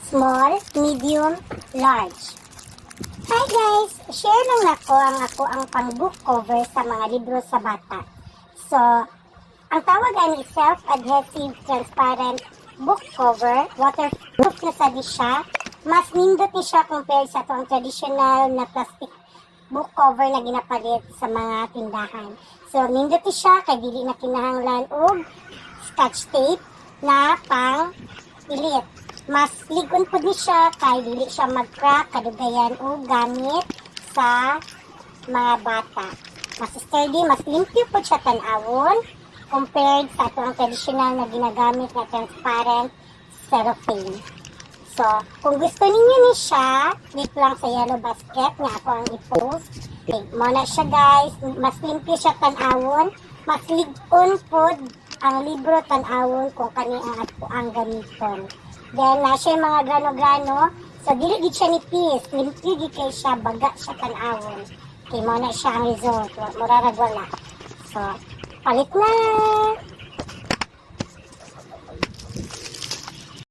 small, medium, large. Hi guys! Share lang ako ang pang-book cover sa mga libro sa bata. So, ang tawag ani self-adhesive transparent book cover, waterproof na sa di siya. Mas nindot ni siya compared sa itong traditional na plastic book cover na ginapalit sa mga tindahan. So, nindot ni siya kay dili na kinahanglan og scotch tape na pang pilit. Mas ligon po ni siya kay dili siya mag-crack kadugayan o gamit sa mga bata. Mas sturdy, mas limpyo po siya tanawon compared sa itong traditional na ginagamit na transparent cellophane. So, kung gusto ninyo ni siya, click lang sa yellow basket nga ako ang i-post. Okay, muna siya guys, mas limpyo siya tanawon, mas ligon po ang libro tanawon kung kani ang gamiton. Then, siya yung mga grano-grano. So, dili gid siya nipis. Limpyo gid kay siya, baga siya tanawon. Okay, mo na siya ang result. Murarag wala. So, palit na!